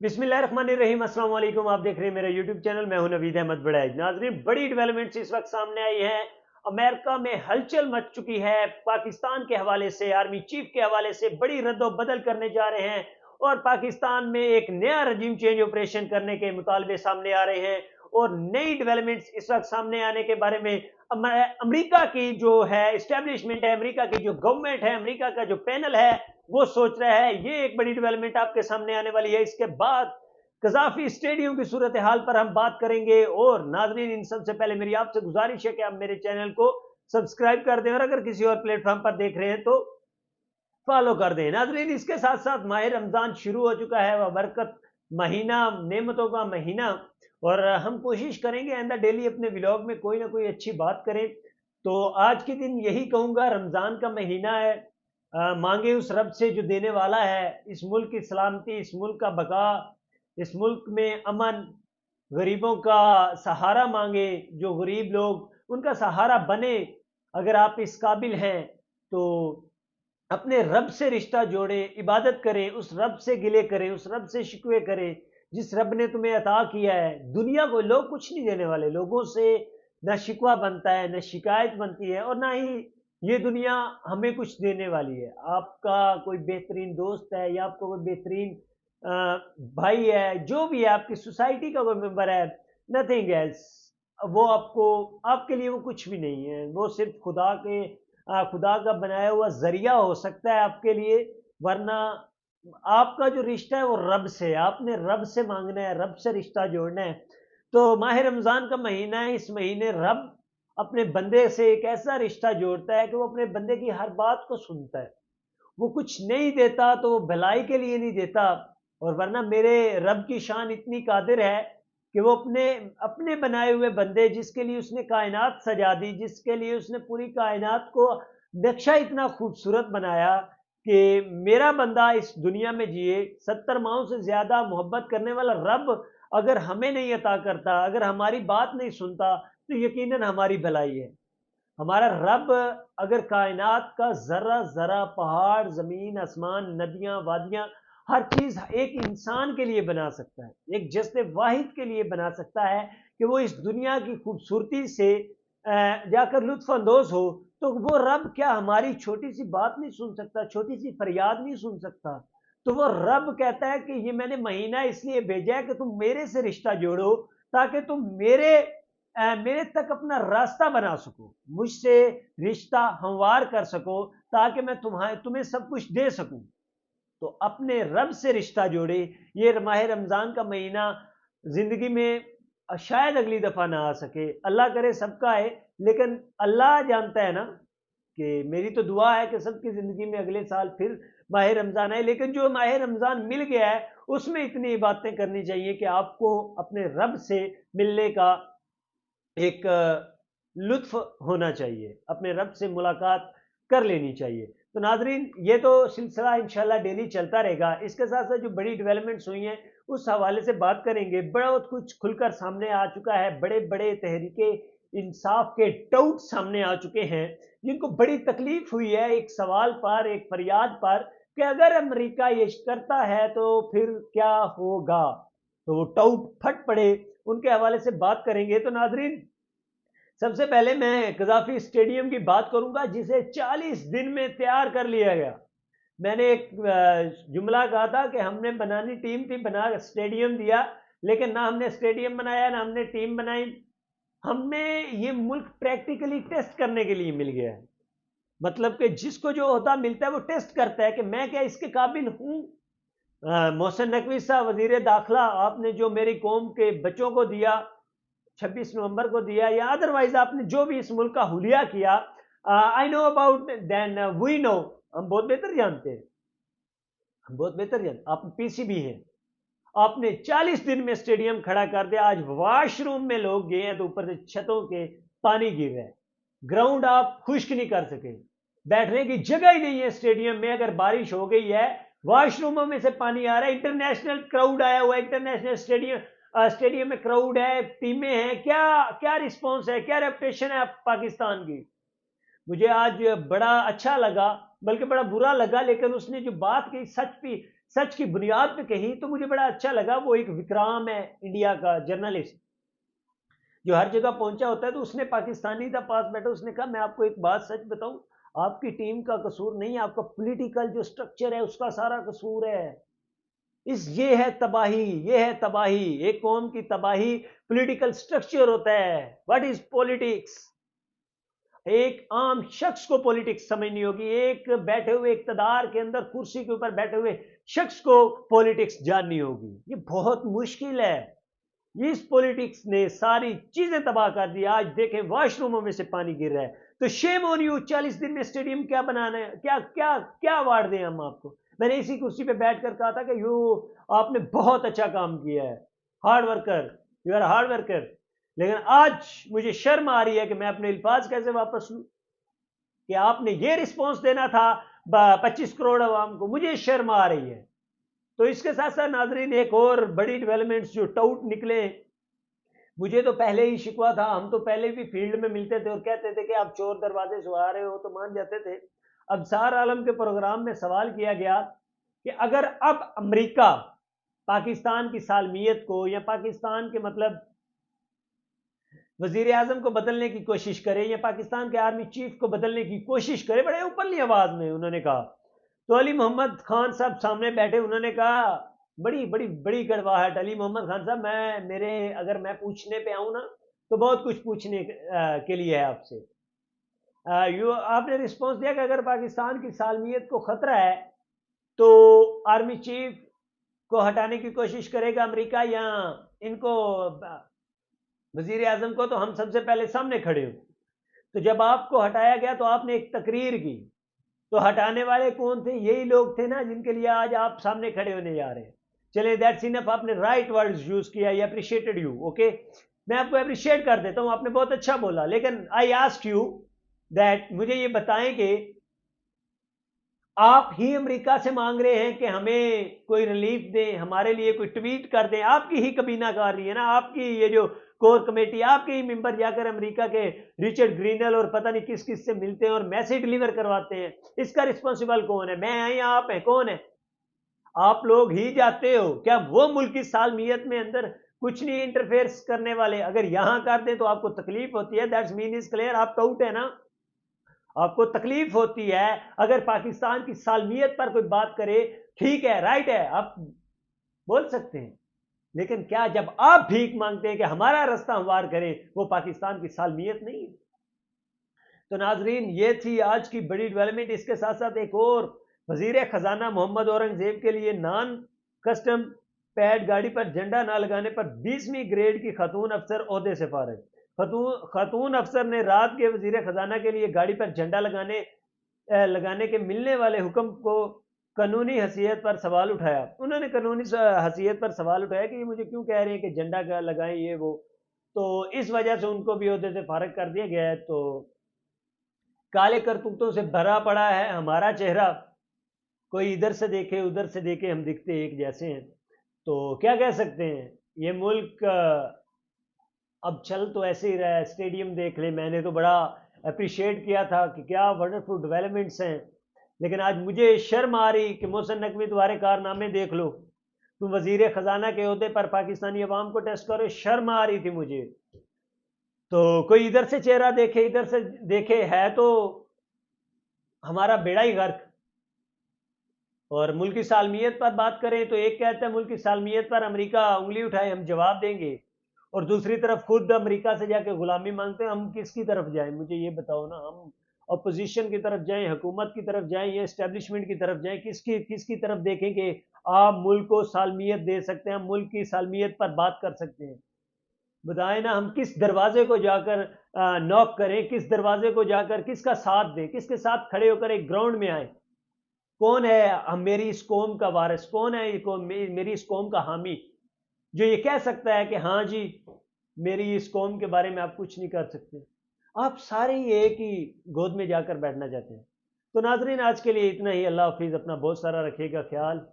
बिस्मिल्लाहिर्रहमानिर्रहीम। अस्सलाम वालेकुम। आप देख रहे हैं मेरा यूट्यूब चैनल। मैं हूं नवीद अहमद बड़ैज। नाजरीन, बड़ी डेवलपमेंट्स इस वक्त सामने आई हैं। अमेरिका में हलचल मच चुकी है। पाकिस्तान के हवाले से, आर्मी चीफ के हवाले से बड़ी रद्द-बदल करने जा रहे हैं और पाकिस्तान में एक नया रजीम चेंज ऑपरेशन करने के मुतालबे सामने आ रहे हैं। और नई डेवलपमेंट्स इस वक्त सामने आने के बारे में अमेरिका की जो है इस्टेब्लिशमेंट है, अमेरिका की जो गवर्नमेंट है, अमेरिका का जो पैनल है, वो सोच रहा है। ये एक बड़ी डेवलपमेंट आपके सामने आने वाली है। इसके बाद कजाफी स्टेडियम की सूरत हाल पर हम बात करेंगे। और नाजरीन, इन सबसे पहले मेरी आपसे गुजारिश है कि आप मेरे चैनल को सब्सक्राइब कर दें और अगर किसी और प्लेटफॉर्म पर देख रहे हैं तो फॉलो कर दें। नाजरीन, इसके साथ साथ माह रमजान शुरू हो चुका है, वह बरकत महीना, नेमतों का महीना। और हम कोशिश करेंगे आइंदा डेली अपने व्लॉग में कोई ना कोई अच्छी बात करें। तो आज के दिन यही कहूँगा, रमज़ान का महीना है। मांगे उस रब से जो देने वाला है। इस मुल्क की सलामती, इस मुल्क का बका, इस मुल्क में अमन, गरीबों का सहारा मांगे। जो गरीब लोग, उनका सहारा बने। अगर आप इस काबिल हैं तो अपने रब से रिश्ता जोड़ें, इबादत करें, उस रब से गिले करें, उस रब से शिकवे करें जिस रब ने तुम्हें अता किया है। दुनिया को लोग कुछ नहीं देने वाले। लोगों से न शिकवा बनता है, न शिकायत बनती है, और ना ही ये दुनिया हमें कुछ देने वाली है। आपका कोई बेहतरीन दोस्त है या आपका कोई बेहतरीन भाई है, जो भी है, आपकी सोसाइटी का कोई मेंबर है, नथिंग एल्स। वो आपको, आपके लिए वो कुछ भी नहीं है। वो सिर्फ खुदा का बनाया हुआ जरिया हो सकता है आपके लिए। वरना आपका जो रिश्ता है वो रब से है। आपने रब से मांगना है, रब से रिश्ता जोड़ना है। तो माह रमजान का महीना है। इस महीने रब अपने बंदे से एक ऐसा रिश्ता जोड़ता है कि वो अपने बंदे की हर बात को सुनता है। वो कुछ नहीं देता तो वो भलाई के लिए नहीं देता। और वरना मेरे रब की शान इतनी कादिर है कि वो अपने अपने बनाए हुए बंदे, जिसके लिए उसने कायनात सजा दी, जिसके लिए उसने पूरी कायनात को नक्शा इतना खूबसूरत बनाया कि मेरा बंदा इस दुनिया में जिए। 70 माहों से ज्यादा मोहब्बत करने वाला रब अगर हमें नहीं अता करता, अगर हमारी बात नहीं सुनता, तो यकीनन हमारी भलाई है। हमारा रब अगर कायनात का जरा जरा, पहाड़, जमीन, आसमान, नदियां, वादियां, हर चीज एक इंसान के लिए बना सकता है, एक जज्बे वाहिद के लिए बना सकता है कि वो इस दुनिया की खूबसूरती से जाकर लुत्फ अंदोज हो, तो वो रब क्या हमारी छोटी सी बात नहीं सुन सकता, छोटी सी फरियाद नहीं सुन सकता? तो वो रब कहता है कि ये मैंने महीना इसलिए भेजा है कि तुम मेरे से रिश्ता जोड़ो, ताकि तुम मेरे तक अपना रास्ता बना सको, मुझसे रिश्ता हमवार कर सको, ताकि मैं तुम्हें सब कुछ दे सकूं। तो अपने रब से रिश्ता जोड़े। ये माह रमजान का महीना जिंदगी में शायद अगली दफा ना आ सके, अल्लाह करे सबका आए, लेकिन अल्लाह जानता है ना। कि मेरी तो दुआ है कि सबकी जिंदगी में अगले साल फिर माह रमजान आए। लेकिन जो माह रमजान मिल गया है, उसमें इतनी बातें करनी चाहिए कि आपको अपने रब से मिलने का एक लुत्फ होना चाहिए, अपने रब से मुलाकात कर लेनी चाहिए। तो नाजरीन, ये तो सिलसिला इंशाल्लाह डेली चलता रहेगा। इसके साथ साथ जो बड़ी डेवलपमेंट्स हुई हैं उस हवाले से बात करेंगे। बहुत कुछ खुलकर सामने आ चुका है। बड़े बड़े तहरीके इंसाफ के टाउट सामने आ चुके हैं, जिनको बड़ी तकलीफ हुई है एक सवाल पर, एक फरियाद पर, कि अगर अमेरिका ये करता है तो फिर क्या होगा। तो वो टाउट फट पड़े, उनके हवाले से बात करेंगे। तो नाजरीन, सबसे पहले मैं कजाफी स्टेडियम की बात करूंगा, जिसे 40 दिन में तैयार कर लिया गया। मैंने एक जुमला कहा था कि हमने बनानी टीम थी, बना स्टेडियम दिया, लेकिन ना हमने स्टेडियम बनाया ना हमने टीम बनाई। हमें ये मुल्क प्रैक्टिकली टेस्ट करने के लिए मिल गया है। मतलब कि जिसको जो होता मिलता है वो टेस्ट करता है कि मैं क्या इसके काबिल हूं। मोहसिन नकवी साहब, वजीर दाखिला, आपने जो मेरी कौम के बच्चों को दिया, 26 नवंबर को दिया, या अदरवाइज आपने जो भी इस मुल्क का हुलिया किया, I know about, then we know, हम बहुत बेहतर जानते हैं। हम बहुत बेहतर जानते, आप पीसीबी हैं। आपने 40 दिन में स्टेडियम खड़ा कर दिया। आज वॉशरूम में लोग गए हैं तो ऊपर से छतों के पानी गिर रहा है। ग्राउंड आप खुश्क नहीं कर सके, बैठने की जगह ही नहीं है स्टेडियम में। अगर बारिश हो गई है, वॉशरूमों में से पानी आ रहा है। इंटरनेशनल क्राउड आया हुआ है, इंटरनेशनल स्टेडियम में क्राउड है, टीमें हैं। क्या क्या रिस्पॉन्स है, क्या रेपुटेशन है पाकिस्तान की? मुझे आज बड़ा अच्छा लगा, बल्कि बड़ा बुरा लगा, लेकिन उसने जो बात की, सच की बुनियाद पे कही तो मुझे बड़ा अच्छा लगा। वो एक विक्राम है इंडिया का जर्नलिस्ट, जो हर जगह पहुंचा होता है, तो उसने पाकिस्तानी था पास बैठा, उसने कहा मैं आपको एक बात सच बताऊं, आपकी टीम का कसूर नहीं, आपका पॉलिटिकल जो स्ट्रक्चर है उसका सारा कसूर है। ये है तबाही, ये है तबाही, एक कौम की तबाही पॉलिटिकल स्ट्रक्चर होता है। What is politics? एक आम शख्स को पॉलिटिक्स समझनी होगी, एक बैठे हुए इक्तदार के अंदर कुर्सी के ऊपर बैठे हुए शख्स को पॉलिटिक्स जाननी होगी। ये बहुत मुश्किल है। इस पॉलिटिक्स ने सारी चीजें तबाह कर दी। आज देखें वॉशरूमों में से पानी गिर रहा है, तो शेम ऑन यू। 40 दिन में स्टेडियम क्या बनाना है? क्या क्या क्या अवार्ड दें हम आपको? मैंने इसी कुर्सी पे बैठकर कहा था कि यू आपने बहुत अच्छा काम किया है, hard worker, you are hard worker. लेकिन आज मुझे शर्म आ रही है कि मैं अपने अल्फाज कैसे वापस लूं कि आपने ये रिस्पॉन्स देना था 25 करोड़ अवाम को। मुझे शर्म आ रही है। तो इसके साथ साथ नाजरीन, एक और बड़ी डेवलपमेंट्स जो टाउट निकले, मुझे तो पहले ही शिकवा था, हम तो पहले भी फील्ड में मिलते थे और कहते थे कि आप चोर दरवाजे से आ रहे हो, तो मान जाते थे। अब सार आलम के प्रोग्राम में सवाल किया गया कि अगर अब अमेरिका पाकिस्तान की सालमियत को, या पाकिस्तान के मतलब वजीर आजम को बदलने की कोशिश करे, या पाकिस्तान के आर्मी चीफ को बदलने की कोशिश करे, बड़े ऊपरली आवाज में उन्होंने कहा, तो अली मोहम्मद खान साहब सामने बैठे, उन्होंने कहा बड़ी बड़ी बड़ी कड़वाहट, अली मोहम्मद खान साहब, अगर मैं पूछने पे आऊं ना तो बहुत कुछ पूछने के लिए है आपसे। आपने रिस्पॉन्स दिया कि अगर पाकिस्तान की सालमियत को खतरा है तो आर्मी चीफ को हटाने की कोशिश करेगा अमेरिका, या इनको वजीर आजम को, तो हम सबसे पहले सामने खड़े हो। तो जब आपको हटाया गया तो आपने एक तकरीर की, तो हटाने वाले कौन थे? यही लोग थे ना जिनके लिए आज आप सामने खड़े होने जा रहे हैं। चले, दैट्स इनफ, आपने राइट वर्ड्स यूज किया, आई अप्रिशिएटेड यू, ओके, मैं आपको अप्रिशिएट कर देता हूं, आपने बहुत अच्छा बोला। लेकिन आई आस्क्ड यू दैट, मुझे ये बताएं कि आप ही अमेरिका से मांग रहे हैं कि हमें कोई रिलीफ दें, हमारे लिए कोई ट्वीट कर दें। आपकी ही कबीनाकारी है ना, आपकी ये जो कोर कमेटी, आपके ही मेंबर जाकर अमेरिका के रिचर्ड ग्रीनल और पता नहीं किस किस से मिलते हैं और मैसेज डिलीवर करवाते हैं। इसका रिस्पॉन्सिबल कौन है? मैं हैं या आप हैं? कौन है? आप लोग ही जाते हो। क्या वो मुल्क की सालमियत में अंदर कुछ नहीं इंटरफेयर करने वाले? अगर यहां कर दें तो आपको तकलीफ होती है, दैट्स मीन इज क्लियर, आप टाउट है ना, आपको तकलीफ होती है। अगर पाकिस्तान की सालमियत पर कोई बात करे, ठीक है, राइट है, आप बोल सकते हैं। लेकिन क्या जब आप भीख मांगते हैं कि हमारा रास्ता हमवार करें, वो पाकिस्तान की सालमियत नहीं है? तो नाजरीन, ये थी आज की बड़ी डेवलपमेंट। इसके साथ साथ एक और, वजीर खजाना मोहम्मद औरंगजेब के लिए नॉन कस्टम पैड गाड़ी पर झंडा ना लगाने पर 20वीं ग्रेड की खातून अफसर ओहदे से फारिग। खातून अफसर ने रात के वजीर खजाना के लिए गाड़ी पर झंडा लगाने के मिलने वाले हुक्म को कानूनी हैसियत पर सवाल उठाया। उन्होंने कानूनी हैसियत पर सवाल उठाया कि ये मुझे क्यों कह रहे हैं कि झंडा लगाएं ये वो, तो इस वजह से उनको भी ओहदे से फारिग कर दिया गया है। तो काले करतूतों से भरा पड़ा है हमारा चेहरा, कोई इधर से देखे उधर से देखे हम दिखते एक जैसे हैं। तो क्या कह सकते हैं, ये मुल्क अब चल तो ऐसे ही रहा है। स्टेडियम देख ले, मैंने तो बड़ा अप्रिशिएट किया था कि क्या वंडरफुल डेवलपमेंट्स हैं, लेकिन आज मुझे शर्म आ रही कि मोहसिन नकवी तुम्हारे कारनामे देख लो, तुम वजीर खजाना के ओहदे पर पाकिस्तानी अवाम को टेस्ट करो, शर्म आ रही थी मुझे। तो कोई इधर से चेहरा देखे इधर से देखे, है तो हमारा बेड़ा ही गर्क। और मुल्क की सालमियत पर बात करें तो एक कहता है मुल्क की सालमियत पर अमेरिका उंगली उठाए हम जवाब देंगे, और दूसरी तरफ खुद अमेरिका से जाके गुलामी मांगते हैं। हम किसकी तरफ जाएं? मुझे ये बताओ ना, हम अपोजिशन की तरफ जाएं, हुकूमत की तरफ जाएं, या एस्टेब्लिशमेंट की तरफ जाएं? किसकी तरफ देखें कि आप मुल्क को सालमियत दे सकते हैं, हम मुल्क की सालमियत पर बात कर सकते हैं? बताएं ना, हम किस दरवाजे को जाकर नॉक करें, किस दरवाजे को जाकर किसका साथ दें, किसके साथ खड़े होकर एक ग्राउंड में आए? कौन है हम मेरी इस कौम का वारिस? कौन है मेरी इस कौम का हामी, जो ये कह सकता है कि हाँ जी मेरी इस कौम के बारे में आप कुछ नहीं कर सकते? आप सारे ही एक ही गोद में जाकर बैठना चाहते हैं। तो नाजरीन, आज के लिए इतना ही। अल्लाह हाफिज़, अपना बहुत सारा रखिएगा ख्याल।